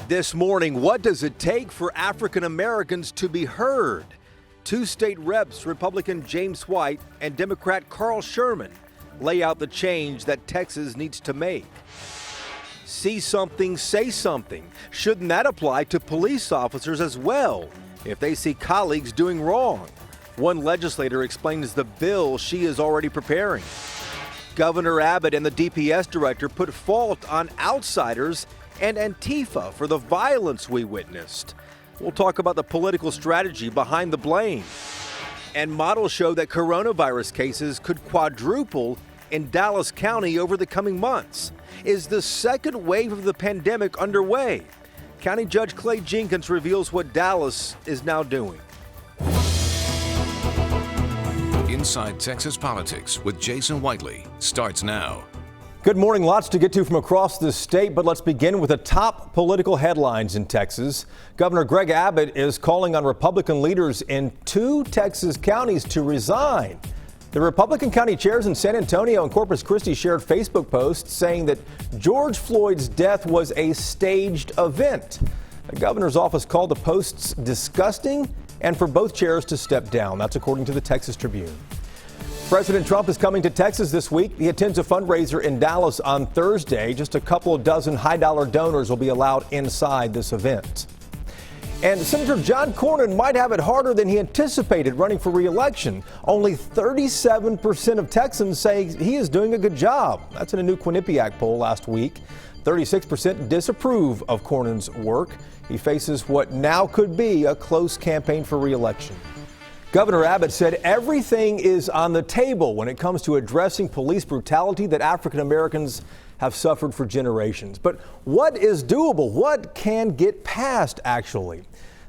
This morning, what does it take for African Americans to be heard? Two state reps, Republican James White and Democrat Carl Sherman, lay out the change that Texas needs to make. See something, say something. Shouldn't that apply to police officers as well if they see colleagues doing wrong? One legislator explains the bill she is already preparing. Governor Abbott and the DPS director put fault on outsiders and Antifa for the violence we witnessed. We'll talk about the political strategy behind the blame. And models show that coronavirus cases could quadruple in Dallas County over the coming months. Is the second wave of the pandemic underway? County Judge Clay Jenkins reveals what Dallas is now doing. Inside Texas Politics with Jason Whiteley starts now. Good morning. Lots to get to from across the state, but let's begin with the top political headlines in Texas. Governor Greg Abbott is calling on Republican leaders in two Texas counties to resign. The Republican county chairs in San Antonio and Corpus Christi shared Facebook posts saying that George Floyd's death was a staged event. The governor's office called the posts disgusting and for both chairs to step down. That's according to the Texas Tribune. President Trump is coming to Texas this week. He attends a fundraiser in Dallas on Thursday. Just a couple of dozen high-dollar donors will be allowed inside this event. And Senator John Cornyn might have it harder than he anticipated running for re-election. Only 37% of Texans say he is doing a good job. That's in a new Quinnipiac poll last week. 36% disapprove of Cornyn's work. He faces what now could be a close campaign for re-election. Governor Abbott said everything is on the table when it comes to addressing police brutality that African Americans have suffered for generations. But what is doable? What can get passed, actually?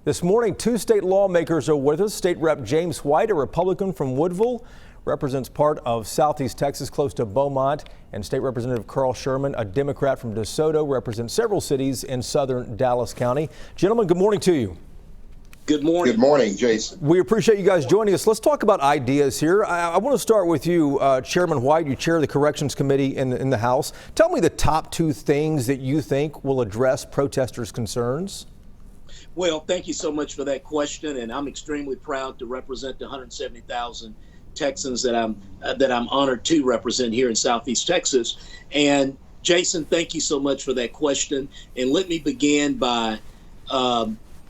This morning, two state lawmakers are with us. State Rep James White, a Republican from Woodville, represents part of Southeast Texas close to Beaumont, and State Representative Carl Sherman, a Democrat from DeSoto, represents several cities in southern Dallas County. Gentlemen, good morning to you. Good morning. Good morning, Jason. We appreciate you guys joining us. Let's talk about ideas here. I want to start with you, Chairman White. You chair the Corrections Committee in the House. Tell me the top two things that you think will address protesters' concerns. Well, thank you so much for that question, and I'm extremely proud to represent the 170,000 Texans that I'm honored to represent here in Southeast Texas. And Jason, thank you so much for that question. And let me begin by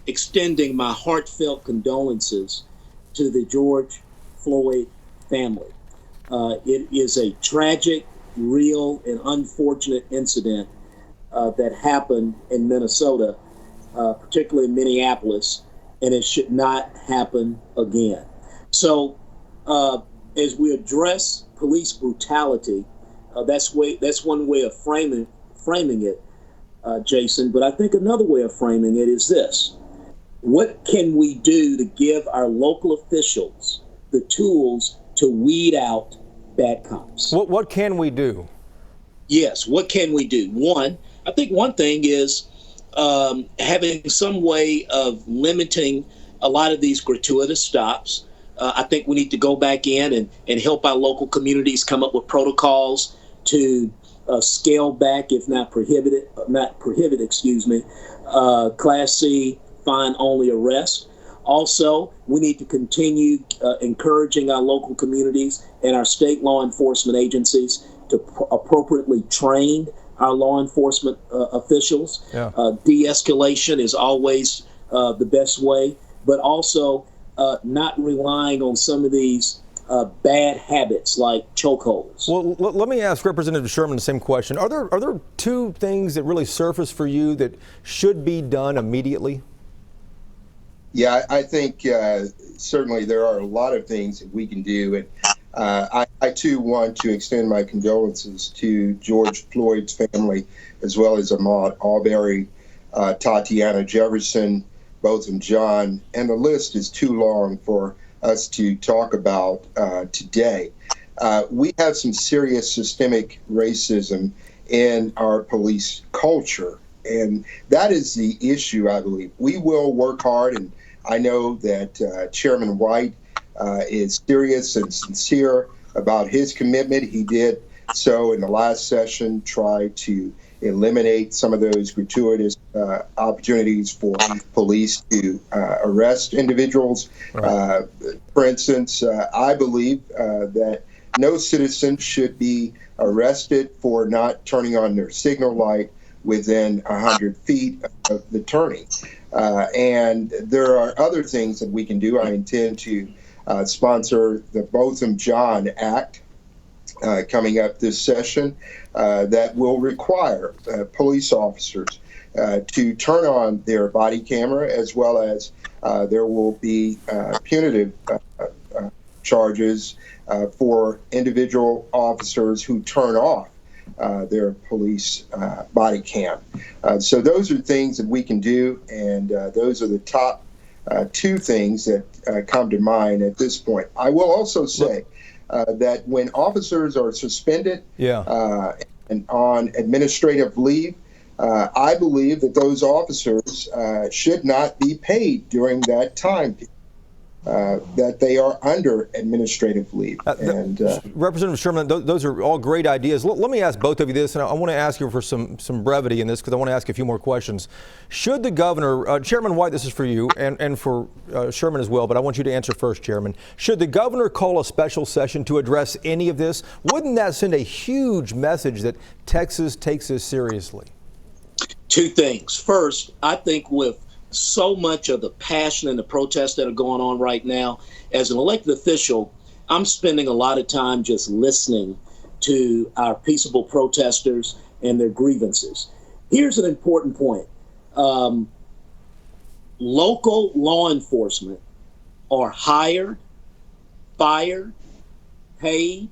extending my heartfelt condolences to the George Floyd family. It is a tragic, real, and unfortunate incident that happened in Minnesota, particularly in Minneapolis, and it should not happen again. So as we address police brutality, that's one way of framing it, Jason, but I think another way of framing it is this. What can we do to give our local officials the tools to weed out bad cops? What can we do? Yes, what can we do? I think one thing is having some way of limiting a lot of these gratuitous stops. I think we need to go back in and help our local communities come up with protocols to scale back, if not prohibit, Class C fine-only arrest. Also, we need to continue encouraging our local communities and our state law enforcement agencies to appropriately train our law enforcement officials. Yeah. De-escalation is always the best way, but also not relying on some of these bad habits like chokeholds. Well, let me ask Representative Sherman the same question. Are there two things that really surface for you that should be done immediately? Yeah, I think certainly there are a lot of things that we can do. And I too want to extend my condolences to George Floyd's family, as well as Ahmaud Arbery, Tatiana Jefferson, both and John. And the list is too long for us to talk about today. We have some serious systemic racism in our police culture. And that is the issue, I believe. We will work hard, and I know that Chairman White is serious and sincere about his commitment. He did so in the last session, try to eliminate some of those gratuitous opportunities for police to arrest individuals. Right. For instance, I believe that no citizen should be arrested for not turning on their signal light within 100 feet of the turning. And there are other things that we can do. I intend to sponsor the Botham John Act coming up this session that will require police officers to turn on their body camera, as well as there will be punitive charges for individual officers who turn off their police body cam. So those are things that we can do, and those are the top two things that come to mind at this point. I will also say that when officers are suspended and on administrative leave, I believe that those officers should not be paid during that time period. That they are under administrative leave. Representative Sherman, those are all great ideas. Let me ask both of you this, and I want to ask you for some brevity in this because I want to ask you a few more questions. Should the governor, Chairman White, this is for you, and for Sherman as well, but I want you to answer first, Chairman. Should the governor call a special session to address any of this? Wouldn't that send a huge message that Texas takes this seriously? Two things. First, I think with so much of the passion and the protests that are going on right now, as an elected official, I'm spending a lot of time just listening to our peaceable protesters and their grievances. Here's an important point. Local law enforcement are hired, fired, paid,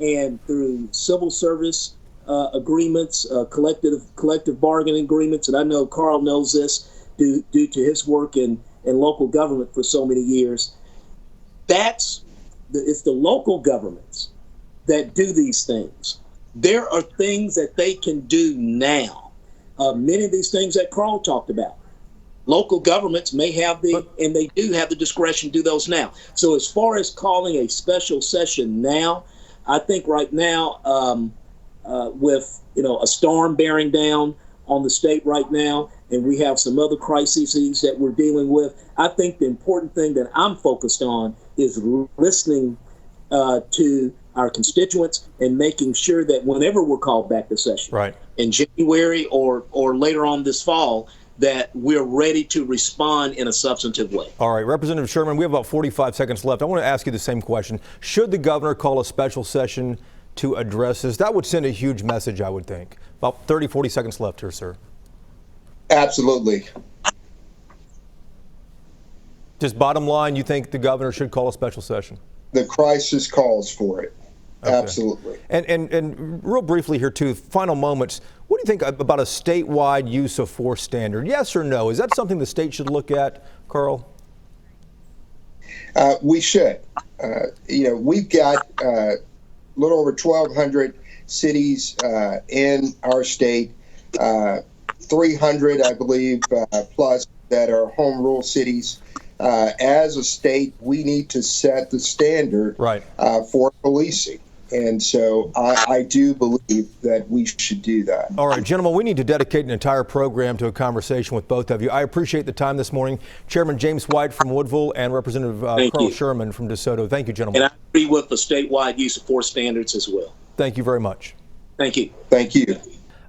and through civil service agreements, collective bargaining agreements, and I know Carl knows this, due to his work in local government for so many years. It's the local governments that do these things. There are things that they can do now. Many of these things that Carl talked about. Local governments may have and they do have the discretion to do those now. So as far as calling a special session now, I think right now, with a storm bearing down on the state right now, and we have some other crises that we're dealing with, I think the important thing that I'm focused on is listening to our constituents and making sure that whenever we're called back to session, right, in January or later on this fall, that we're ready to respond in a substantive way. All right, Representative Sherman, we have about 45 seconds left. I want to ask you the same question. Should the governor call a special session to address this? That would send a huge message, I would think. About 30, 40 seconds left here, sir. Absolutely. Just bottom line, you think the governor should call a special session? The crisis calls for it. Okay. Absolutely. And real briefly here, too, final moments, what do you think about a statewide use of force standard? Yes or no? Is that something the state should look at, Carl? We should. We've got a little over 1,200 cities in our state, 300, I believe, plus that are home rule cities. As a state, we need to set the standard for policing. And so I do believe that we should do that. All right, gentlemen, we need to dedicate an entire program to a conversation with both of you. I appreciate the time this morning. Chairman James White from Woodville and Representative Carl Sherman from DeSoto. Thank you, gentlemen. And I agree with the statewide use of force standards as well. Thank you very much. Thank you. Thank you.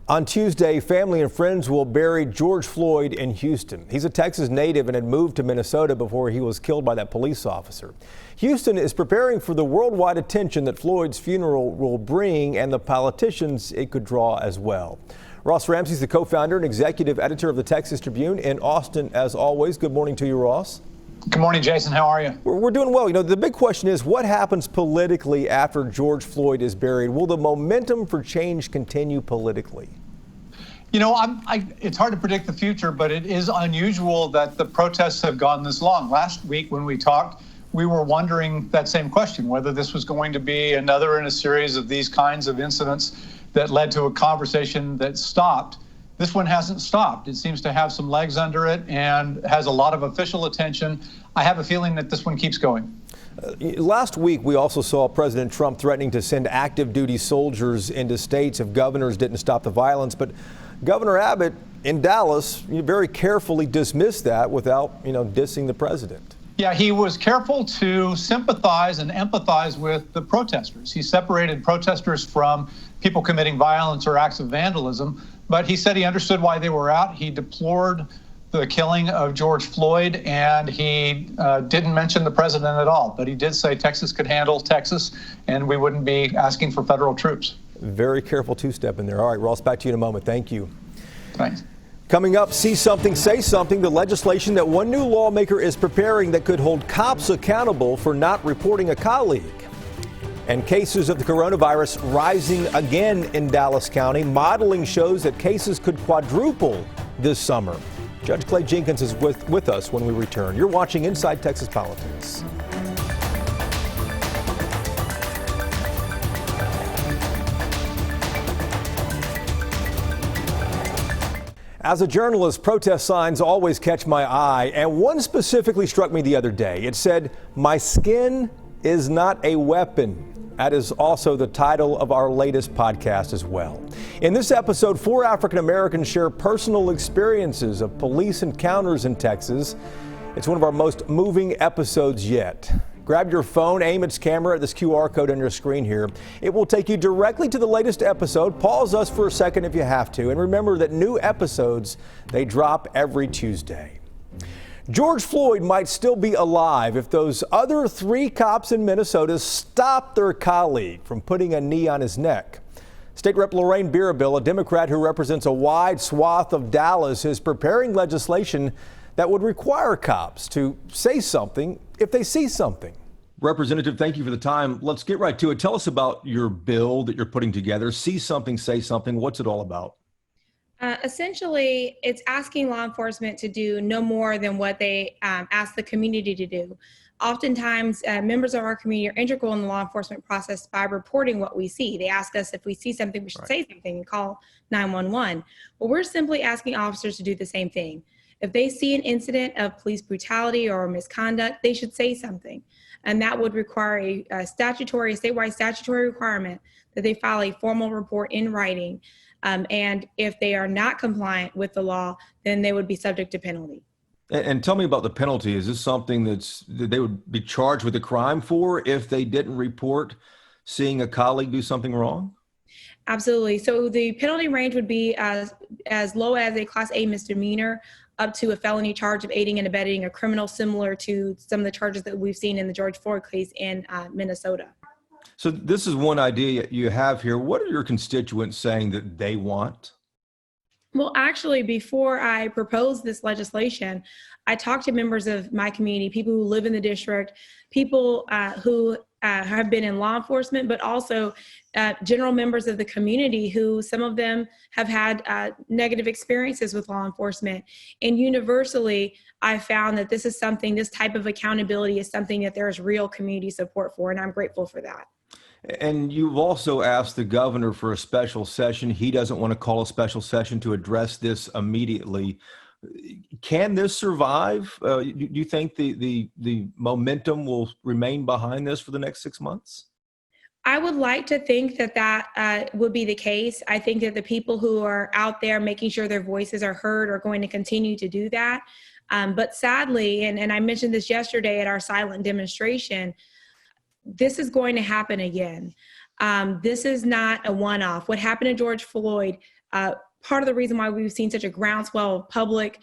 On Tuesday, family and friends will bury George Floyd in Houston. He's a Texas native and had moved to Minnesota before he was killed by that police officer. Houston is preparing for the worldwide attention that Floyd's funeral will bring and the politicians it could draw as well. Ross Ramsey is the co-founder and executive editor of the Texas Tribune in Austin, as always. Good morning to you, Ross. Good morning, Jason. How are you? We're doing well. The big question is, what happens politically after George Floyd is buried? Will the momentum for change continue politically? It's hard to predict the future, but it is unusual that the protests have gone this long. Last week when we talked, we were wondering that same question, whether this was going to be another in a series of these kinds of incidents that led to a conversation that stopped this one hasn't stopped. It seems to have some legs under it and has a lot of official attention. I have a feeling that this one keeps going. Last week, we also saw President Trump threatening to send active duty soldiers into states if governors didn't stop the violence. But Governor Abbott in Dallas very carefully dismissed that without, dissing the president. Yeah, he was careful to sympathize and empathize with the protesters. He separated protesters from people committing violence or acts of vandalism, but he said he understood why they were out. He deplored the killing of George Floyd, and he didn't mention the president at all. But he did say Texas could handle Texas, and we wouldn't be asking for federal troops. Very careful two-step in there. All right, Ross, back to you in a moment. Thank you. Thanks. Coming up, see something, say something, the legislation that one new lawmaker is preparing that could hold cops accountable for not reporting a colleague. And cases of the coronavirus rising again in Dallas County. Modeling shows that cases could quadruple this summer. Judge Clay Jenkins is with us when we return. You're watching Inside Texas Politics. As a journalist, protest signs always catch my eye, and one specifically struck me the other day. It said, "My skin is not a weapon." That is also the title of our latest podcast as well. In this episode, 4 African Americans share personal experiences of police encounters in Texas. It's one of our most moving episodes yet. Grab your phone, aim its camera at this QR code on your screen here. It will take you directly to the latest episode. Pause us for a second if you have to. And remember that new episodes, they drop every Tuesday. George Floyd might still be alive if those other 3 cops in Minnesota stop their colleague from putting a knee on his neck. State Rep Lorraine Beerbill, a Democrat who represents a wide swath of Dallas, is preparing legislation that would require cops to say something if they see something. Representative, thank you for the time. Let's get right to it. Tell us about your bill that you're putting together. See something, say something. What's it all about? Essentially, it's asking law enforcement to do no more than what they ask the community to do. Oftentimes, members of our community are integral in the law enforcement process by reporting what we see. They ask us if we see something, we should say something and call 911. Well, we're simply asking officers to do the same thing. If they see an incident of police brutality or misconduct, they should say something. And that would require a statewide statutory requirement that they file a formal report in writing. And if they are not compliant with the law, then they would be subject to penalty. And tell me about the penalty. Is this something that they would be charged with a crime for if they didn't report seeing a colleague do something wrong? Absolutely. So the penalty range would be as low as a Class A misdemeanor up to a felony charge of aiding and abetting a criminal, similar to some of the charges that we've seen in the George Floyd case in Minnesota. So this is one idea you have here. What are your constituents saying that they want? Well, actually, before I proposed this legislation, I talked to members of my community, people who live in the district, people who have been in law enforcement, but also general members of the community who some of them have had negative experiences with law enforcement. And universally, I found that this type of accountability is something that there is real community support for, and I'm grateful for that. And you've also asked the governor for a special session. He doesn't want to call a special session to address this immediately. Can this survive? Do you think the momentum will remain behind this for the next 6 months? I would like to think that would be the case. I think that the people who are out there making sure their voices are heard are going to continue to do that. But sadly, and I mentioned this yesterday at our silent demonstration, this is going to happen again. This is not a one-off. What happened to George Floyd, part of the reason why we've seen such a groundswell of public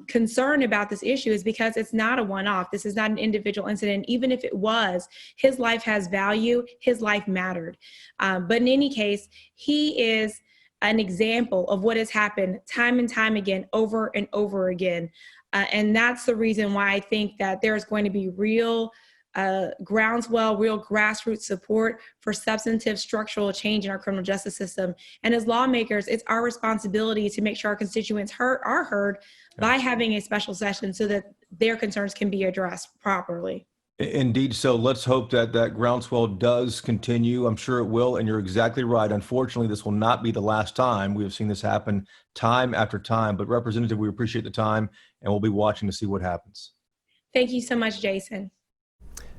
concern about this issue is because it's not a one-off. This is not an individual incident. Even if it was, his life has value. His life mattered. But in any case, he is an example of what has happened time and time again, over and over again. And that's the reason why I think that there's going to be real groundswell, real grassroots support for substantive structural change in our criminal justice system. And as lawmakers, it's our responsibility to make sure our constituents are heard by having a special session so that their concerns can be addressed properly. Indeed. So let's hope that that groundswell does continue. I'm sure it will. And you're exactly right. Unfortunately, this will not be the last time. We have seen this happen time after time. But Representative, we appreciate the time and we'll be watching to see what happens. Thank you so much, Jason.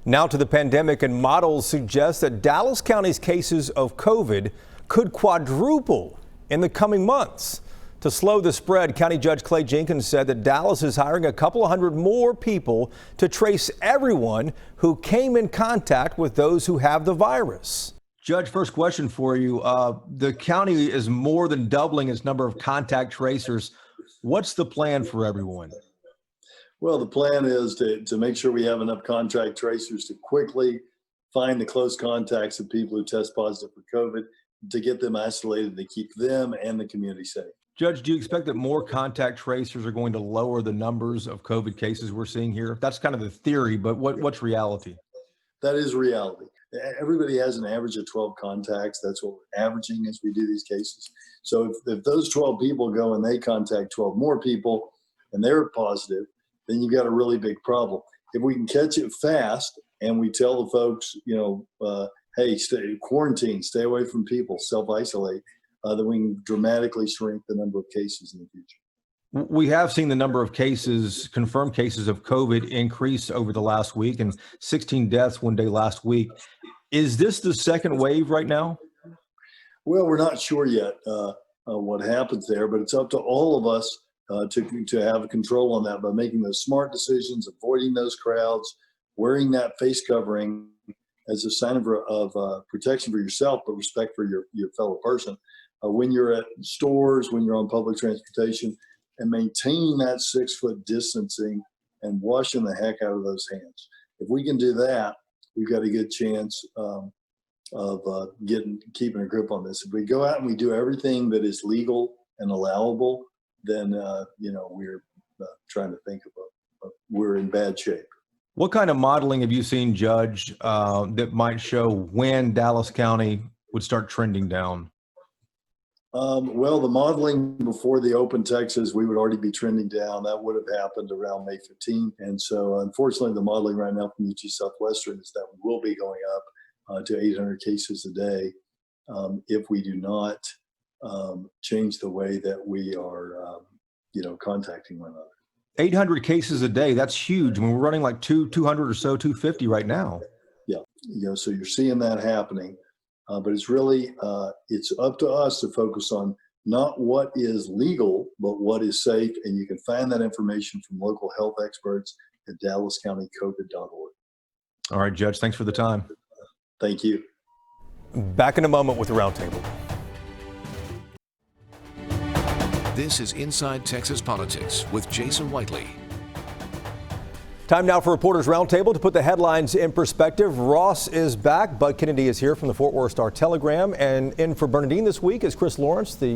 Now to the pandemic, and models suggest that Dallas County's cases of COVID could quadruple in the coming months. To slow the spread, County Judge Clay Jenkins said that Dallas is hiring a couple of hundred more people to trace everyone who came in contact with those who have the virus. Judge, first question for you. The county is more than doubling its number of contact tracers. What's the plan for everyone? Well, the plan is to make sure we have enough contact tracers to quickly find the close contacts of people who test positive for COVID, to get them isolated, to keep them and the community safe. Judge, do you expect that more contact tracers are going to lower the numbers of COVID cases we're seeing here? That's kind of the theory, but what's reality? That is reality. Everybody has an average of 12 contacts. That's what we're averaging as we do these cases. So if those 12 people go and they contact 12 more people and they're positive, then you've got a really big problem. If we can catch it fast and we tell the folks, hey, stay quarantine, stay away from people, self-isolate, then we can dramatically shrink the number of cases in the future. We have seen the number of cases, confirmed cases of COVID, increase over the last week, and 16 deaths one day last week. Is this the second wave right now? Well, we're not sure yet what happens there, but it's up to all of us to have control on that by making those smart decisions, avoiding those crowds, wearing that face covering as a sign of protection for yourself, but respect for your fellow person. When you're at stores, when you're on public transportation, and maintaining that 6-foot distancing and washing the heck out of those hands. If we can do that, we've got a good chance of keeping a grip on this. If we go out and we do everything that is legal and allowable, then we're trying to think of we're in bad shape. What kind of modeling have you seen, Judge, that might show when Dallas County would start trending down? Well, the modeling before the open Texas, we would already be trending down. That would have happened around May 15th. And so unfortunately, the modeling right now from UT Southwestern is that we will be going up to 800 cases a day if we do not change the way that we are, contacting one another. 800 cases a day. That's huge. I mean, we're running like 200 or so, 250 right now. Yeah. So you're seeing that happening. But it's really, it's up to us to focus on not what is legal, but what is safe. And you can find that information from local health experts at dallascountycovid.org. All right, Judge, thanks for the time. Thank you. Back in a moment with the Roundtable. This is Inside Texas Politics with Jason Whiteley. Time now for Reporters Roundtable. To put the headlines in perspective, Ross is back. Bud Kennedy is here from the Fort Worth Star-Telegram. And in for Bernadine this week is Chris Lawrence, the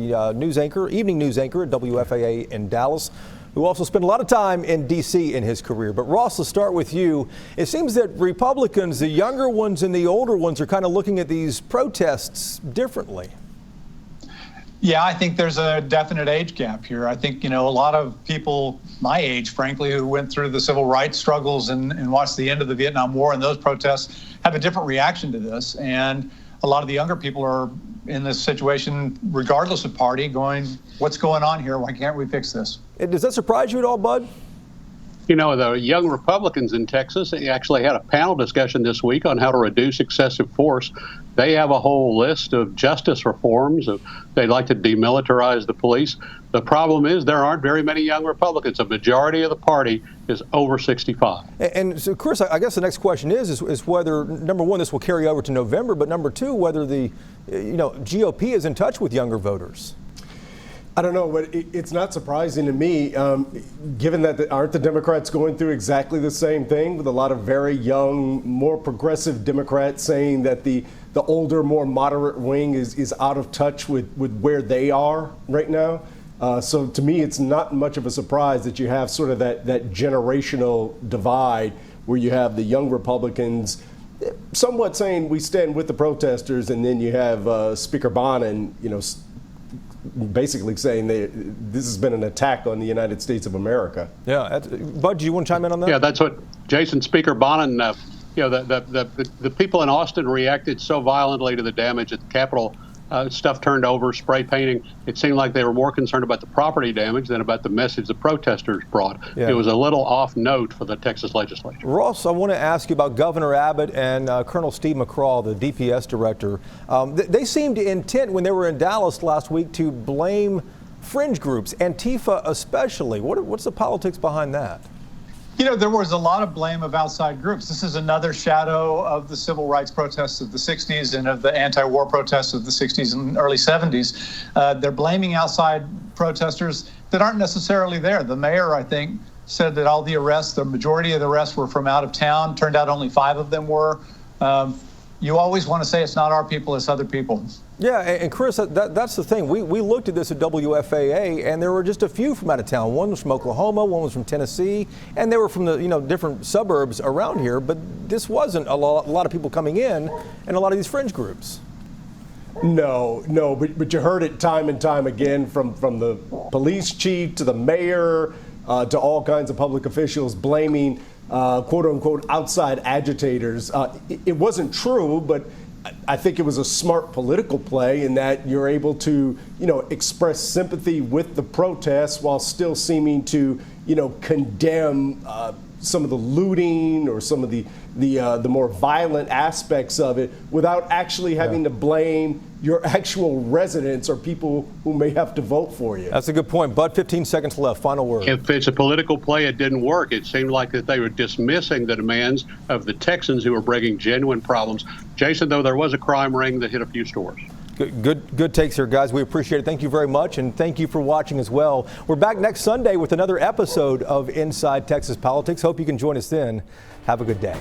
evening news anchor at WFAA in Dallas, who also spent a lot of time in D.C. in his career. But Ross, let's start with you. It seems that Republicans, the younger ones and the older ones, are kind of looking at these protests differently. Yeah, I think there's a definite age gap here. I think, a lot of people my age, frankly, who went through the civil rights struggles and watched the end of the Vietnam War and those protests have a different reaction to this. And a lot of the younger people are in this situation, regardless of party, going, what's going on here? Why can't we fix this? Does that surprise you at all, Bud? The young Republicans in Texas actually had a panel discussion this week on how to reduce excessive force. They have a whole list of justice reforms. They'd like to demilitarize the police. The problem is there aren't very many young Republicans. A majority of the party is over 65. And so, Chris, I guess the next question is whether, number one, this will carry over to November, but number two, whether the GOP is in touch with younger voters. I don't know, but it's not surprising to me, given that aren't the Democrats going through exactly the same thing with a lot of very young, more progressive Democrats saying that the older, more moderate wing is out of touch with where they are right now. So to me, it's not much of a surprise that you have sort of that generational divide where you have the young Republicans somewhat saying we stand with the protesters, and then you have Speaker Bonin, basically saying this has been an attack on the United States of America. Yeah, Bud, do you want to chime in on that? Yeah, that's what Jason, Speaker Bonin, the people in Austin reacted so violently to the damage at the Capitol. Stuff turned over, spray painting. It seemed like they were more concerned about the property damage than about the message the protesters brought. Yeah. It was a little off note for the Texas legislature. Ross, I want to ask you about Governor Abbott and Colonel Steve McCraw, the DPS director. They seemed intent when they were in Dallas last week to blame fringe groups, Antifa especially. What's the politics behind that? You know, there was a lot of blame of outside groups. This is another shadow of the civil rights protests of the 60s and of the anti-war protests of the 60s and early 70s. They're blaming outside protesters that aren't necessarily there. The mayor, I think, said that all the arrests, the majority of the arrests were from out of town. Turned out only 5 of them were. You always want to say it's not our people, it's other people. Yeah, and Chris, that's the thing. We looked at this at WFAA, and there were just a few from out of town. One was from Oklahoma, one was from Tennessee, and they were from the different suburbs around here. But this wasn't a lot of people coming in, and a lot of these fringe groups. No, but you heard it time and time again from the police chief to the mayor to all kinds of public officials blaming quote unquote outside agitators. It wasn't true, but I think it was a smart political play in that you're able to, express sympathy with the protests while still seeming to, condemn some of the looting or some of the more violent aspects of it without actually having to blame your actual residents or people who may have to vote for you. That's a good point. Bud, 15 seconds left. Final word. If it's a political play, it didn't work. It seemed like that they were dismissing the demands of the Texans who were bringing genuine problems. Jason, though, there was a crime ring that hit a few stores. Good takes here, guys. We appreciate it. Thank you very much, and thank you for watching as well. We're back next Sunday with another episode of Inside Texas Politics. Hope you can join us then. Have a good day.